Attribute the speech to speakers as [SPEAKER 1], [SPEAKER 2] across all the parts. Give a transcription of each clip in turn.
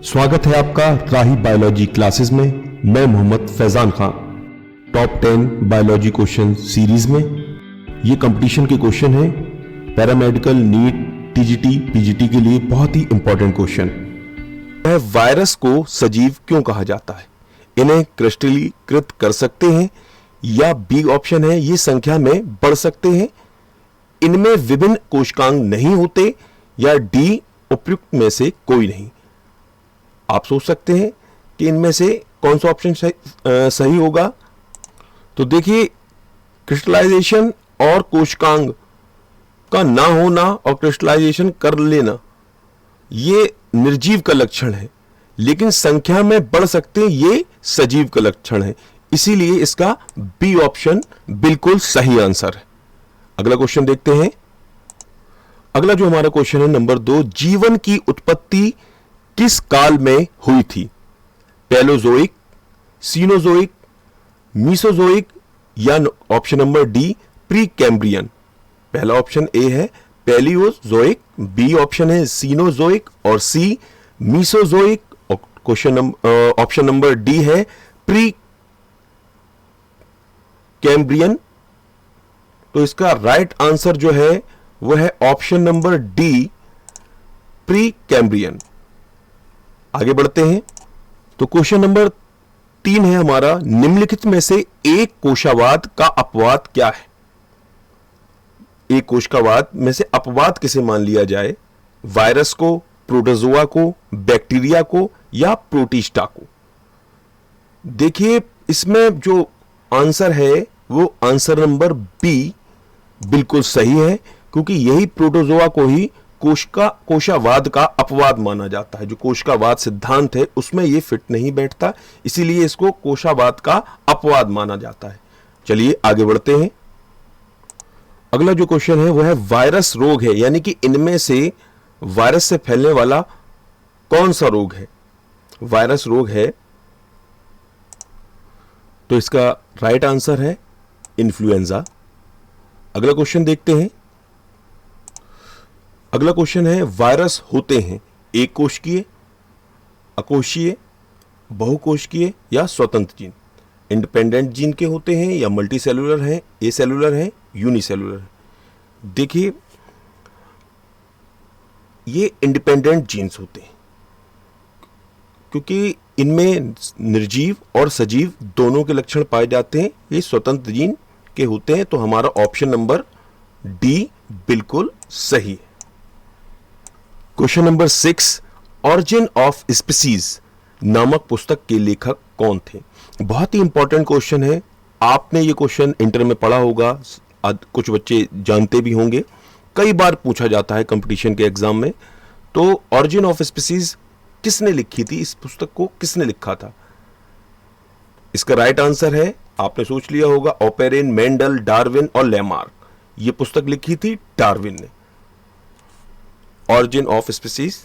[SPEAKER 1] स्वागत है आपका राही बायोलॉजी क्लासेस में। मैं Mohammad Faizan Khan. Top 10 biology question series में ये कंपटीशन के क्वेश्चन है। पैरामेडिकल, नीट, टीजीटी, पीजीटी के लिए बहुत ही इंपॉर्टेंट क्वेश्चन है। वायरस को सजीव क्यों कहा जाता है? इन्हें क्रिस्टलीकृत कर सकते हैं या बी ऑप्शन है ये संख्या में बढ़ सकते हैं, इनमें विभिन्न कोशिकांग नहीं होते, या डी उपयुक्त में से कोई नहीं। आप सोच सकते हैं कि इनमें से कौन सा ऑप्शन सही होगा। तो देखिए, क्रिस्टलाइजेशन और कोशिकांग का ना होना और क्रिस्टलाइजेशन कर लेना ये निर्जीव का लक्षण है, लेकिन संख्या में बढ़ सकते हैं ये सजीव का लक्षण है। इसीलिए इसका बी ऑप्शन बिल्कुल सही आंसर है। अगला क्वेश्चन देखते हैं। अगला जो हमारा क्वेश्चन है नंबर 2, जीवन की उत्पत्ति किस काल में हुई थी? पैलोजोइक, सीनोजोइक, मीसोजोइक, या option number D pre Cambrian. पहला ऑप्शन ए है पैलियोजोइक, बी ऑप्शन है सीनोजोइक और सी मीसोजोइक, और क्वेश्चन ऑप्शन नंबर डी है प्री कैम्ब्रियन। तो इसका राइट आंसर जो है वह है option number D pre Cambrian. आगे बढ़ते हैं। तो क्वेश्चन नंबर 3 है हमारा, निम्नलिखित में से एक कोशावाद का अपवाद क्या है? एक कोशिकावाद में से अपवाद किसे मान लिया जाए? वायरस को, प्रोटोजोआ को, बैक्टीरिया को, या प्रोटिस्टा को? देखिए, इसमें जो आंसर है वो आंसर नंबर बी बिल्कुल सही है, क्योंकि यही प्रोटोजोआ को ही कोशावाद का अपवाद माना जाता है। जो कोशिकावाद सिद्धांत है उसमें यह फिट नहीं बैठता, इसीलिए इसको कोशावाद का अपवाद माना जाता है। चलिए आगे बढ़ते हैं। अगला जो क्वेश्चन है वह है वायरस रोग है, यानी कि इनमें से वायरस से फैलने वाला कौन सा रोग है? वायरस रोग है, तो इसका राइट आंसर है इन्फ्लुएंजा। अगला क्वेश्चन देखते हैं। अगला क्वेश्चन है, वायरस होते हैं एक कोशिकीय, अकोशिकीय, बहुकोशिकीय, या स्वतंत्र जीन? इंडिपेंडेंट जीन के होते हैं, या मल्टी सेलुलर हैं, ए सेलुलर हैं, यूनिसेलुलर हैं? देखिए, ये इंडिपेंडेंट जीन्स होते हैं, क्योंकि इनमें निर्जीव और सजीव दोनों के लक्षण पाए जाते हैं। ये स्वतंत्र जीन के होते हैं, तो हमारा ऑप्शन नंबर डी बिल्कुल सही है। Question number 6, origin of species नामक पुस्तक के लेखक कौन थे? बहुत ही इंपॉर्टेंट क्वेश्चन है। आपने ये क्वेश्चन इंटर में पढ़ा होगा, कुछ बच्चे जानते भी होंगे, कई बार पूछा जाता है कंपटीशन के एग्जाम में। तो ऑरिजिन ऑफ स्पीसीज किसने लिखी थी? इस पुस्तक को किसने लिखा था? इसका राइट आंसर है, आपने सोच लिया होगा, ओपेरिन, मेंडल, डार्विन और लेमार्क। ये पुस्तक लिखी थी डार्विन ने। ऑरिजिन ऑफ स्पीसीज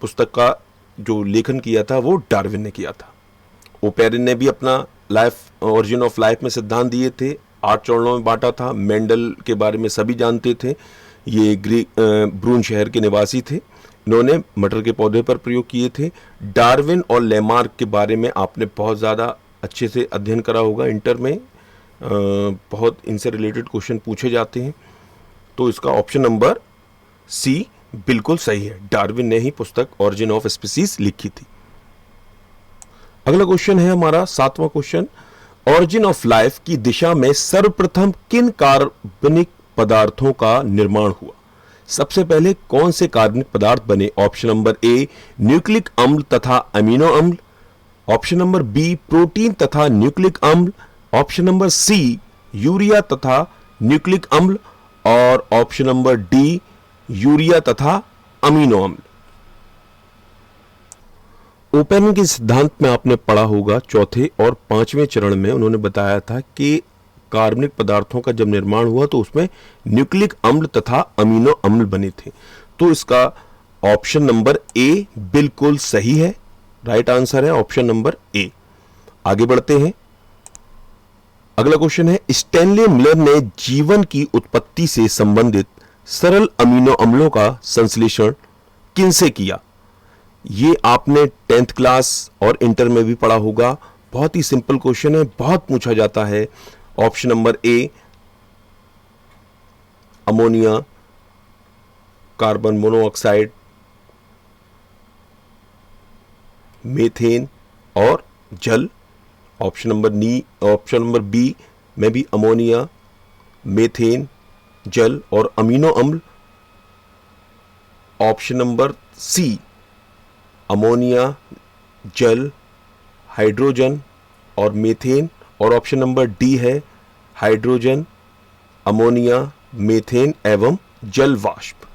[SPEAKER 1] पुस्तक का जो लेखन किया था वो डार्विन ने किया था। ओपेरिन ने भी अपना ऑरिजिन ऑफ लाइफ में सिद्धांत दिए थे, 8 चरणों में बांटा था। मेंडल के बारे में सभी जानते थे, ये ब्रून शहर के निवासी थे, इन्होंने मटर के पौधे पर प्रयोग किए थे। डार्विन और लेमार्क के बारे में आपने बहुत ज़्यादा अच्छे से अध्ययन करा होगा, इंटर में बहुत इनसे रिलेटेड क्वेश्चन पूछे जाते हैं। तो इसका ऑप्शन नंबर सी बिल्कुल सही है, डार्विन ने ही पुस्तक ऑरिजिन ऑफ स्पीसीज लिखी थी। अगला क्वेश्चन है हमारा 7वां क्वेश्चन, ऑरिजिन ऑफ लाइफ की दिशा में सर्वप्रथम किन कार्बनिक पदार्थों का निर्माण हुआ? सबसे पहले कौन से कार्बनिक पदार्थ बने? ऑप्शन नंबर ए न्यूक्लिक अम्ल तथा अमीनो अम्ल, ऑप्शन नंबर बी प्रोटीन तथा न्यूक्लिक अम्ल, ऑप्शन नंबर सी यूरिया तथा न्यूक्लिक अम्ल, और ऑप्शन नंबर डी यूरिया तथा अमीनो अम्ल। ओपेरिन के सिद्धांत में आपने पढ़ा होगा, चौथे और 5वें चरण में उन्होंने बताया था कि कार्बनिक पदार्थों का जब निर्माण हुआ तो उसमें न्यूक्लिक अम्ल तथा अमीनो अम्ल बने थे। तो इसका ऑप्शन नंबर ए बिल्कुल सही है, राइट आंसर है ऑप्शन नंबर ए। आगे बढ़ते हैं। अगला क्वेश्चन है, स्टैनली मिलर ने जीवन की उत्पत्ति से संबंधित सरल अमीनो अम्लों का संश्लेषण किनसे किया? ये आपने 10th क्लास और इंटर में भी पढ़ा होगा। बहुत ही सिंपल क्वेश्चन है, बहुत पूछा जाता है। ऑप्शन नंबर ए अमोनिया, कार्बन मोनोऑक्साइड, मीथेन और जल। ऑप्शन नंबर बी में भी अमोनिया, मीथेन, जल और अमीनो अम्ल। ऑप्शन नंबर सी अमोनिया, जल, हाइड्रोजन और मीथेन। और ऑप्शन नंबर डी है हाइड्रोजन, अमोनिया, मीथेन एवं जल वाष्प।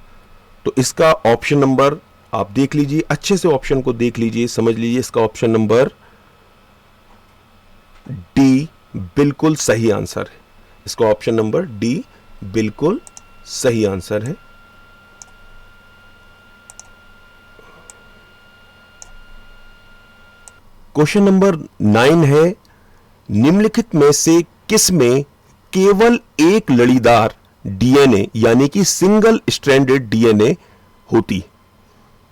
[SPEAKER 1] तो इसका ऑप्शन नंबर आप देख लीजिए, अच्छे से ऑप्शन को देख लीजिए, समझ लीजिए। इसका ऑप्शन नंबर डी बिल्कुल सही आंसर है। इसका ऑप्शन नंबर डी बिल्कुल सही आंसर है। क्वेश्चन नंबर 9 है, निम्नलिखित में से किस में केवल एक लड़ीदार डीएनए यानी कि सिंगल स्ट्रैंडेड डीएनए होती?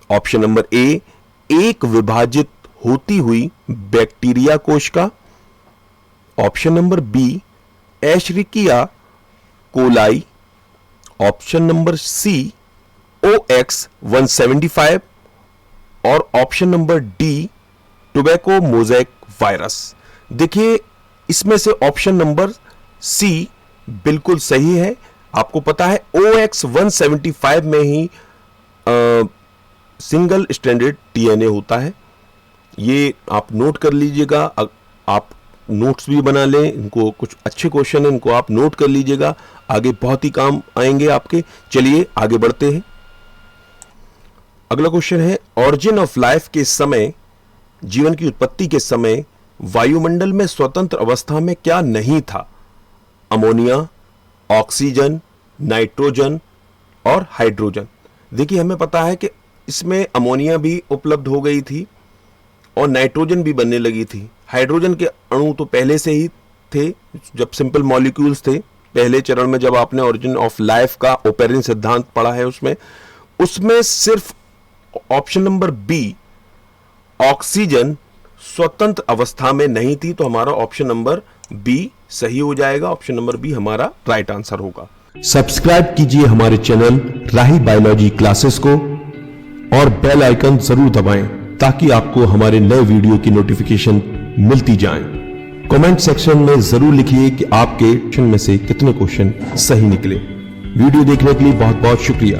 [SPEAKER 1] ऑप्शन नंबर ए एक विभाजित होती हुई बैक्टीरिया कोश का। Option number B Escherichia coli. Option number C OX175 और option number D tobacco mosaic virus. देखिए, इसमें से ऑप्शन नंबर सी बिल्कुल सही है। आपको पता है OX175 में ही सिंगल स्ट्रैंडेड डीएनए होता है। ये आप नोट कर लीजिएगा, आप नोट्स भी बना लें, इनको कुछ अच्छे क्वेश्चन हैं, इनको आप नोट कर लीजिएगा, आगे बहुत ही काम आएंगे आपके। चलिए आगे बढ़ते हैं। अगला क्वेश्चन है, ऑरिजिन ऑफ लाइफ के समय, जीवन की उत्पत्ति के समय वायुमंडल में स्वतंत्र अवस्था में क्या नहीं था? अमोनिया, ऑक्सीजन, नाइट्रोजन और हाइड्रोजन। देखिए, हमें पता है कि इसमें अमोनिया भी उपलब्ध हो गई थी और नाइट्रोजन भी बनने लगी थी। हाइड्रोजन के अणु तो पहले से ही थे, जब सिंपल मॉलिक्यूल्स थे। पहले चरण में जब आपने ऑरिजिन ऑफ लाइफ का ओपेरिन सिद्धांत पढ़ा है, उसमें सिर्फ ऑप्शन नंबर बी ऑक्सीजन स्वतंत्र अवस्था में नहीं थी। तो हमारा ऑप्शन नंबर बी सही हो जाएगा। ऑप्शन नंबर बी हमारा राइट आंसर होगा।
[SPEAKER 2] सब्सक्राइब कीजिए हमारे चैनल राही बायोलॉजी क्लासेस को और बेल आइकन जरूर दबाएं ताकि आपको हमारे नए वीडियो की नोटिफिकेशन मिलती जाए। कमेंट सेक्शन में जरूर लिखिए कि आपके क्वेश्चन में से कितने क्वेश्चन सही निकले। वीडियो देखने के लिए बहुत बहुत शुक्रिया।